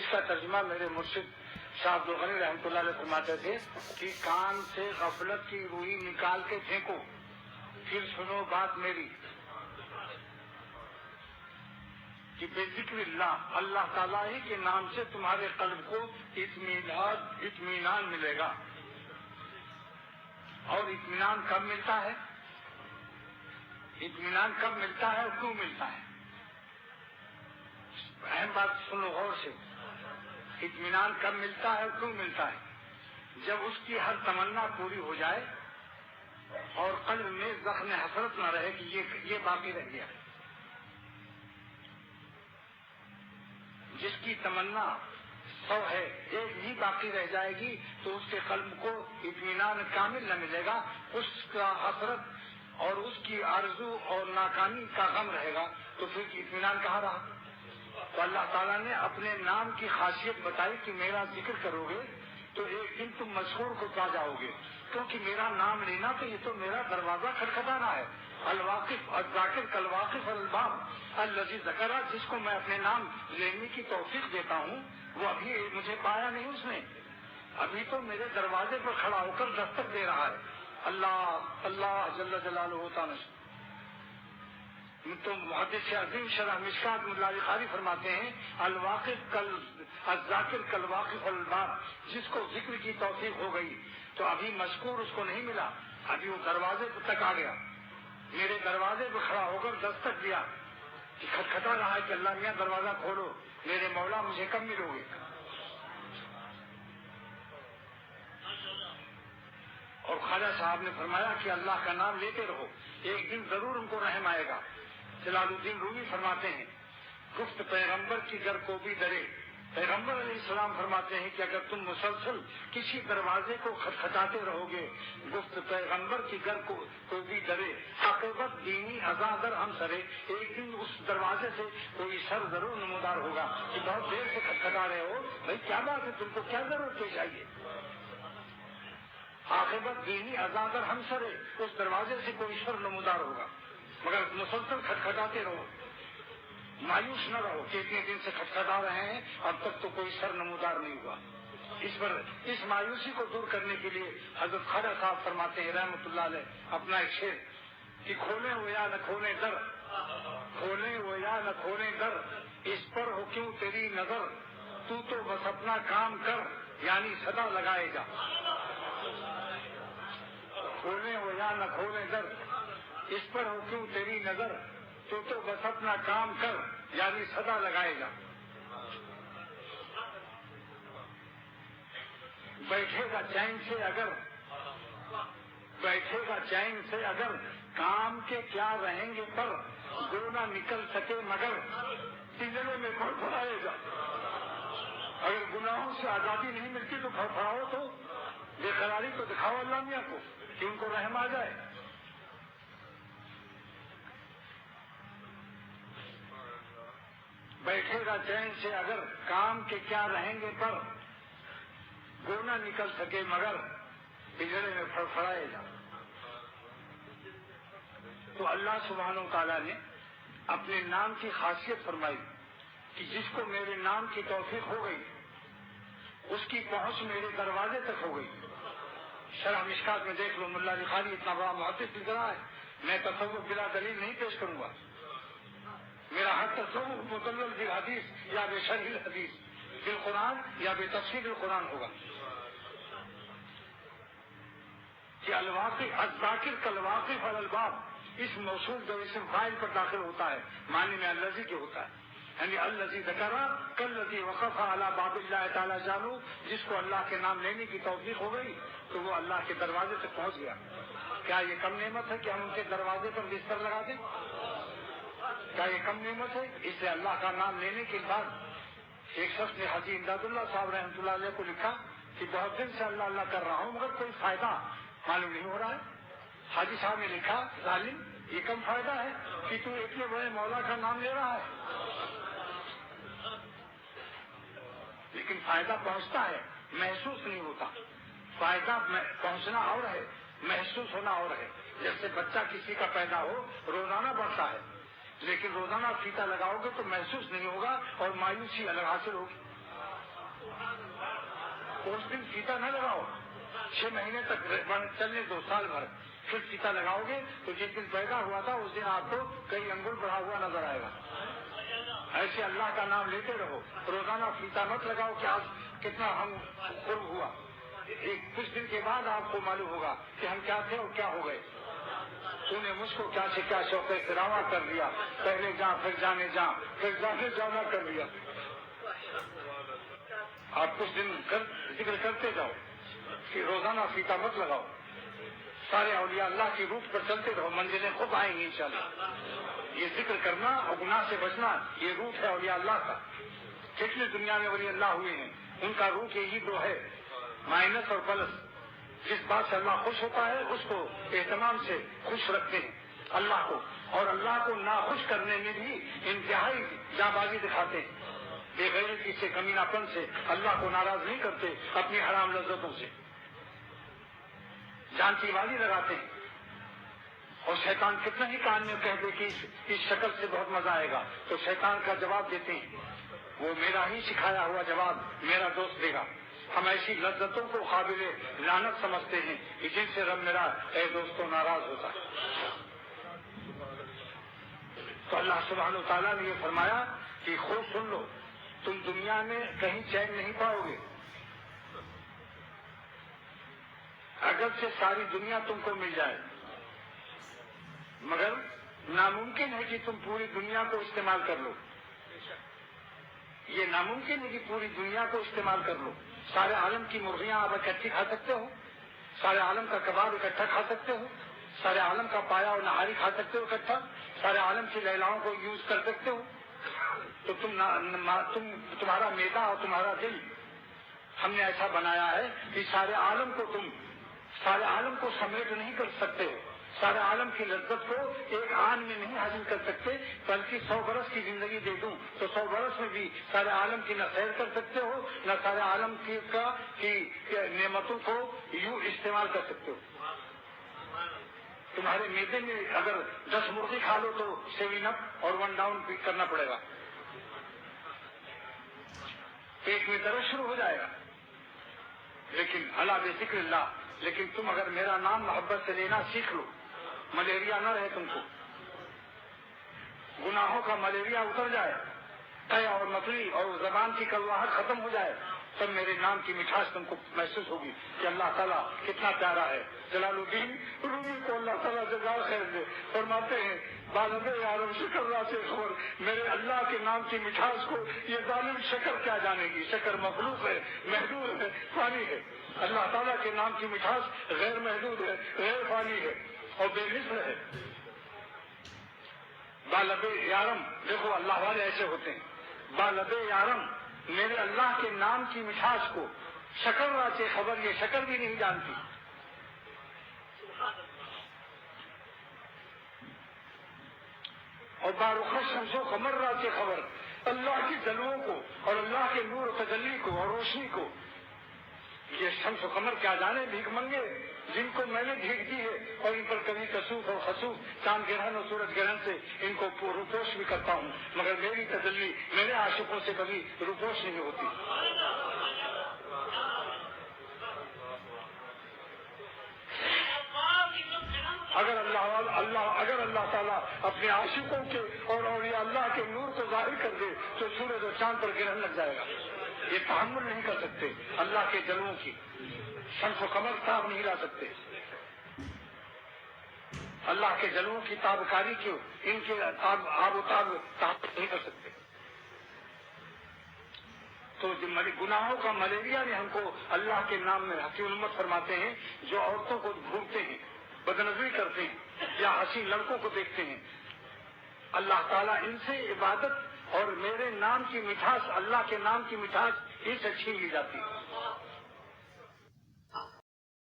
اس کا ترجمہ میرے مرشد شاہ عبدالغنی رحمۃ اللہ علیہ فرماتے تھے کہ کان سے غفلت کی روئی نکال کے پھینکو، پھر سنو بات میری کہ بے ذکر اللہ، اللہ تعالیٰ ہی کے نام سے تمہارے قلب کو اطمینان ملے گا۔ اور اطمینان کب ملتا ہے؟ اطمینان کب ملتا ہے اور کیوں ملتا ہے؟ اہم بات سنو غور سے، اطمینان کب ملتا ہے اور کیوں ملتا ہے؟ جب اس کی ہر تمنا پوری ہو جائے اور قلب میں زخم حسرت نہ رہے کہ یہ باقی رہ گیا۔ جس کی تمنا 100 ہے، ایک ہی باقی رہ جائے گی تو اس کے قلب کو اطمینان کامل نہ ملے گا، اس کا حسرت اور اس کی آرزو اور ناکامی کا غم رہے گا، تو پھر اطمینان کہاں رہا؟ تو اللہ تعالیٰ نے اپنے نام کی خاصیت بتائی کہ میرا ذکر کرو گے تو ایک دن تم مسحور کو پا جاؤ گے، کیونکہ میرا نام لینا تو یہ تو میرا دروازہ کھٹکھٹانا ہے۔ الواقف الذاکر کالواقف الباب الذی ذکر، جس کو میں اپنے نام لینے کی توفیق دیتا ہوں وہ ابھی مجھے پایا نہیں، اس نے ابھی تو میرے دروازے پر کھڑا ہو کر دستک دے رہا ہے۔ اللہ اللہ جل جلالہ تعالی۔ تو محدث عظیم شرح مشکات ملا علی قاری فرماتے ہیں الواقف الذاکر کالواقف الباب، جس کو ذکر کی توفیق ہو گئی تو ابھی مذکور اس کو نہیں ملا، ابھی وہ دروازے تک آ گیا، میرے دروازے پہ کھڑا ہو کر دستک دیا کہ کھٹکھٹا رہا ہے کہ اللہ میاں دروازہ کھولو، میرے مولا مجھے کب ملو گے؟ اور خواجہ صاحب نے فرمایا کہ اللہ کا نام لیتے رہو، ایک دن ضرور ان کو رحم آئے گا۔ جلال الدین رومی فرماتے ہیں گفت پیغمبر کی گر کو بھی ڈرے، پیغمبر علیہ السلام فرماتے ہیں کہ اگر تم مسلسل کسی دروازے کو کھٹکھٹاتے رہو گے، گفت پیغمبر کی گر کو بھی ڈرے، عاقبت دینی ازادر ہم سرے، ایک دن اس دروازے سے کوئی سر ضرور نمودار ہوگا کہ بہت دیر سے کھٹکھٹا رہے ہو، بھائی کیا بات ہے، تم کو کیا ضرورت پیش آئیے؟ عاقبت دینی ازادر ہم سرے، اس دروازے سے کوئی سر نمودار ہوگا، مگر مسلسل کھٹکھٹاتے رہو، مایوس نہ رہو کہ اتنے دن سے کھٹکھٹا رہے ہیں اب تک تو کوئی سر نمودار نہیں ہوا۔ اس مایوسی کو دور کرنے کے لیے حضرت خواجہ صاحب فرماتے ہیں رحمۃ اللہ علیہ اپنا ایک شعر کہ کھولیں وہ یا نہ کھولیں در، کھولیں وہ یا نہ کھولیں در، اس پر ہو کیوں تیری نظر، تو بس اپنا کام کر یعنی صدا لگائے جا۔ کھولیں وہ یا نہ کھولیں در، اس پر ہو کیوں تیری نظر، تو بس اپنا کام کر یعنی صدا لگائے گا۔ بیٹھے گا چین سے اگر، بیٹھے گا چین سے اگر، کام کے کیا رہیں گے پر، جو نہ نکل سکے مگر، پنجرے میں پھڑپھڑائے گا۔ اگر گناہوں سے آزادی نہیں ملتی تو پھڑپھڑاؤ، تو بے قراری تو دکھاؤ اللہ میاں کو کہ ان کو رحم آ جائے۔ بیٹھے گا چین سے اگر، کام کے کیا رہیں گے پر، جو نہ نکل سکے مگر، پنجرے میں پھڑپھڑائے گا۔ تو اللہ سبحانہ و تعالیٰ نے اپنے نام کی خاصیت فرمائی کہ جس کو میرے نام کی توفیق ہو گئی اس کی پہنچ میرے دروازے تک ہو گئی۔ شرح مشکات میں دیکھ لو، ملا علی قاری اتنا بڑا محدث دکھ رہا ہے، میں تصوف بلا دلیل نہیں پیش کروں گا، میرا ہر تصوف مدلل بالحدیث یا بے شرح الحدیث بالقرآن یا بے تفسیر القرآن ہوگا کہ الواقف الذاکر کالواقف علی الباب، اس موصول جو اسم فاعل پر داخل ہوتا ہے معنی میں الذی کے ہوتا ہے، یعنی الذی ذکر کالذی وقف علی باب اللہ تعالی جانو، جس کو اللہ کے نام لینے کی توفیق ہو گئی تو وہ اللہ کے دروازے تک پہنچ گیا۔ کیا یہ کم نعمت ہے کہ ہم ان کے دروازے پر بستر لگا دیں؟ کیا یہ کم نعمت ہے؟ اس لیے اللہ کا نام لینے کے بعد ایک شخص نے حاجی امداد اللہ صاحب رحمۃ اللہ علیہ کو لکھا کہ بہت دن سے اللہ اللہ کر رہا ہوں مگر کوئی فائدہ معلوم نہیں ہو رہا ہے۔ حاجی صاحب نے لکھا ظالم یہ کم فائدہ ہے کہ تو اتنے بڑے مولا کا نام لے رہا ہے، لیکن فائدہ پہنچتا ہے محسوس نہیں ہوتا۔ فائدہ پہنچنا اور ہے، محسوس ہونا اور ہے۔ جیسے بچہ کسی کا پیدا ہو روزانہ بڑھتا ہے، لیکن روزانہ فیتا لگاؤ گے تو محسوس نہیں ہوگا اور مایوسی الگ حاصل ہوگی۔ اس دن فیتا نہ لگاؤ، 6 مہینے تک چلنے دو، سال بھر، پھر فیتا لگاؤ گے تو جس دن پیدا ہوا تھا اس دن آپ کو کئی انگل بڑھا ہوا نظر آئے گا۔ ایسے اللہ کا نام لیتے رہو، روزانہ فیتا مت لگاؤ کہ آج کتنا ہم قرب ہوا، کچھ دن کے بعد آپ کو معلوم ہوگا کہ ہم کیا تھے اور کیا ہو گئے۔ تو نے مجھ کو کیا سے کیا شوق فراوا کر دیا، پہلے جا پھر جانے جا پھر جانے جانا کر دیا۔ آپ کچھ دن ذکر کرتے جاؤ کہ روزانہ فیتا مت لگاؤ، سارے اولیاء اللہ کی روٹ پر چلتے رہو، منزلیں خود آئیں گی انشاءاللہ۔ یہ ذکر کرنا اور گناہ سے بچنا یہ روٹ ہے اولیاء اللہ کا۔ کتنے دنیا میں ولی اللہ ہوئے ہیں، ان کا روٹ یہی دو ہے، مائنس اور پلس۔ جس بات سے اللہ خوش ہوتا ہے اس کو اہتمام سے خوش رکھتے ہیں اللہ کو، اور اللہ کو ناخوش کرنے میں بھی انتہائی جاں بازی دکھاتے ہیں، بے غیرتی سے، کمینہ پن سے اللہ کو ناراض نہیں کرتے، اپنی حرام لذتوں سے جانتی والی لگاتے ہیں۔ اور شیطان کتنا ہی کان میں کہہ دے کہ اس شکل سے بہت مزہ آئے گا تو شیطان کا جواب دیتے ہیں، وہ میرا ہی سکھایا ہوا جواب میرا دوست دے گا۔ ہم ایسی لذتوں کو قابل لعنت سمجھتے ہیں کہ جن سے رب میرا اے دوستوں ناراض ہوتا ہے۔ تو اللہ سبحانہ و تعالیٰ نے یہ فرمایا کہ خوب سن لو، تم دنیا میں کہیں چین نہیں پاؤ گے، اگرچہ ساری دنیا تم کو مل جائے، مگر ناممکن ہے کہ تم پوری دنیا کو استعمال کر لو۔ یہ ناممکن ہے کہ پوری دنیا کو استعمال کر لو۔ سارے عالم کی مرغیاں آپ اکٹھی کھا سکتے ہو، سارے عالم کا کباب اکٹھا کھا سکتے ہو، سارے عالم کا پایا اور نہاری کھا سکتے ہو اکٹھا، سارے عالم کی لیلاؤں کو یوز کر سکتے ہو، تو تمہارا میدا اور تمہارا دل ہم نے ایسا بنایا ہے کہ سارے عالم کو سمیٹ نہیں کر سکتے ہو، سارے عالم کی لذت کو ایک آن میں نہیں حاصل کر سکتے، بلکہ 100 برس کی زندگی دے دوں تو 100 برس میں بھی سارے عالم کی نہ سیر کر سکتے ہو، نہ سارے عالم کی نعمتوں کو یوں استعمال کر سکتے ہو۔ تمہارے میدے میں اگر 10 مرغی کھا لو تو 7 اپ اور 1 ڈاؤن بھی کرنا پڑے گا، پیٹ میں درد شروع ہو جائے گا۔ لیکن اللہ بے ذکر اللہ، لیکن تم اگر میرا نام محبت سے لینا سیکھ لو، ملیریا نہ رہے تم کو، گناہوں کا ملیریا اتر جائے، قے اور مکڑی اور زبان کی کڑواہٹ ختم ہو جائے، تب میرے نام کی مٹھاس تم کو محسوس ہوگی کہ اللہ تعالیٰ کتنا پیارا ہے۔ جلال الدین رومی کو اللہ تعالیٰ جزائے خیر دے، فرماتے ہیں بالب عالم شکر را سے خبر، میرے اللہ کے نام کی مٹھاس کو یہ ظالم شکر کیا جانے گی، شکر مخلوق ہے، محدود ہے، فانی ہے، اللہ تعالیٰ کے نام کی مٹھاس غیر محدود ہے، غیر فانی ہے اور بے مثل ہے۔ بالب یارم، دیکھو اللہ والے ایسے ہوتے ہیں، بالب یارم، میرے اللہ کے نام کی مٹھاس کو شکر را سے خبر، یہ شکر بھی نہیں جانتی۔ اور بارخش شمس و قمر را سے خبر، اللہ کی جلووں کو اور اللہ کے نور و تجلی کو اور روشنی کو، یہ شمس و قمر کیا جانے بھیک منگے جن کو میں نے بھیک دی ہے، اور ان پر کبھی کسوف اور خسوف، چاند گرہن اور سورج گرہن سے ان کو روپوش بھی کرتا ہوں، مگر میری تجلی میرے عاشقوں سے کبھی روپوش نہیں ہوتی۔ اگر اللہ تعالیٰ اپنے عاشقوں کے اور اولیاء اللہ کے نور کو ظاہر کر دے تو سورج اور چاند پر گرہن لگ جائے گا، یہ تحمل نہیں کر سکتے اللہ کے جلووں کی، شمس و قمر تاب نہیں لا سکتے اللہ کے جلووں کی تابکاری کی، ان کے آب و تاب نہیں کر سکتے۔ تو گناہوں کا ملیریا نے ہم کو اللہ کے نام میں حکیم الامت فرماتے ہیں، جو عورتوں کو گھورتے ہیں، بدنظری کرتے ہیں یا حسین لڑکوں کو دیکھتے ہیں، اللہ تعالیٰ ان سے عبادت اور میرے نام کی مٹھاس، اللہ کے نام کی مٹھاس ان سے چھین لی جاتی ہے۔